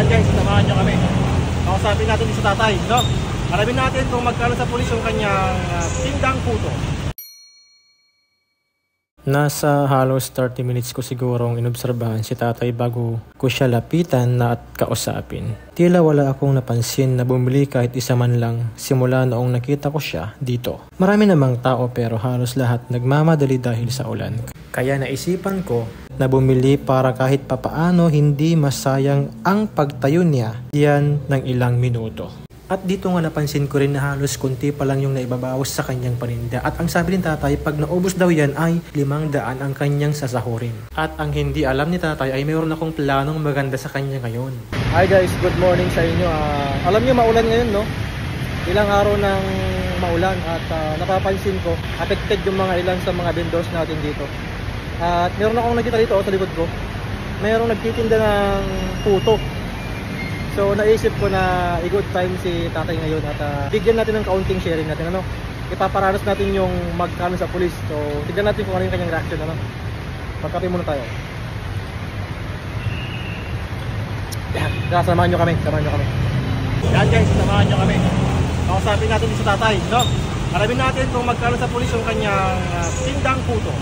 Yan guys, samahan nyo kami. Kausapin natin sa tatay, no? Alamin natin kung magkano sa pulis yung kanyang tindang puto. Nasa halos 30 minutes ko sigurong inobserbahan si tatay bago ko siya lapitan na at kausapin. Tila wala akong napansin na bumili kahit isa man lang simula noong nakita ko siya dito. Marami namang tao pero halos lahat nagmamadali dahil sa ulan. Kaya naisipan ko na bumili para kahit papaano hindi masayang ang pagtayo niya diyan ng ilang minuto. At dito nga napansin ko rin na halos kunti pa lang yung naibabawas sa kanyang paninda. At ang sabi ni tatay, pag naubos daw yan ay 500 ang kanyang sasahurin. At ang hindi alam ni tatay ay mayroon akong planong maganda sa kanya ngayon. Hi guys, good morning sa inyo. Alam niyo maulan ngayon, no? Ilang araw ng maulan at napapansin ko, affected yung mga ilan sa mga vendors natin dito. At meron akong nakita dito sa likod ko. Mayroong nagtitinda ng puto. So naisip ko na i-good time si tatay ngayon at bigyan natin ng kaunting sharing natin, ano? Ipaparanas natin yung magkano sa pulis. So tignan natin kung ano yung kanyang reaction, ano? Magkape muna tayo. Yan, samahan nyo kami, Yan guys, samahan nyo kami. Kausapin natin sa tatay, no? Alamin natin kung magkano sa pulis yung kanyang tindang puto.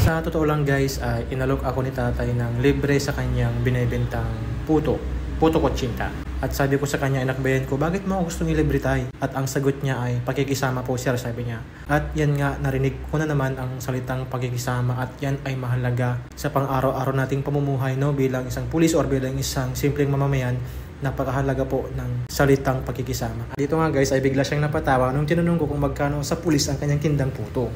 Sa totoo lang guys, inalok ako ni tatay ng libre sa kanyang binibentang puto kotsinta. At sabi ko sa kanya, inakbayan ko, bakit mo ako gustong ilibre tay? At ang sagot niya ay, pakikisama po sir, sabi niya. At yan nga, narinig ko na naman ang salitang pakikisama at yan ay mahalaga sa pang-araw-araw nating pamumuhay, no? Bilang isang pulis or bilang isang simpleng mamamayan, napakahalaga po ng salitang pakikisama. Dito nga guys, ay bigla siyang napatawa nung tinanong ko kung magkano sa pulis ang kanyang tindang puto.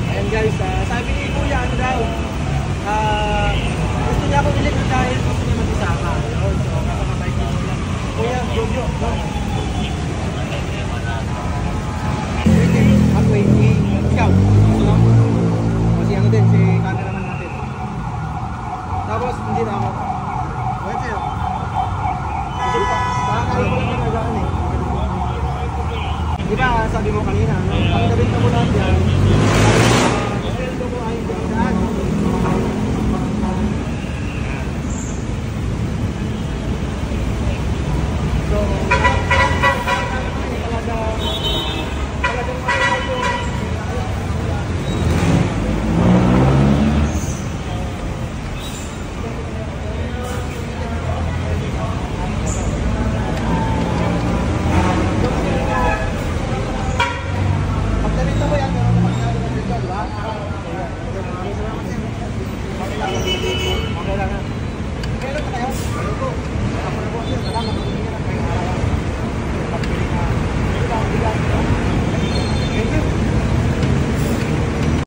Ayan guys, sabi ni Kuya, ano daw, gusto niya akong ilip dahil gusto niya mag-isama. So, kapakabay ko lang. Kuya, Jojo, no? 20, ikaw, gusto mo? Kasi ano din, si cameraman natin. Tapos, hindi na ako. Bakit sa'yo? Pakakaroon ko lang na nagaan eh. Diba, sabi mo kanina, no? Ang nabenta mo lang yan, sweldo mo ay 100.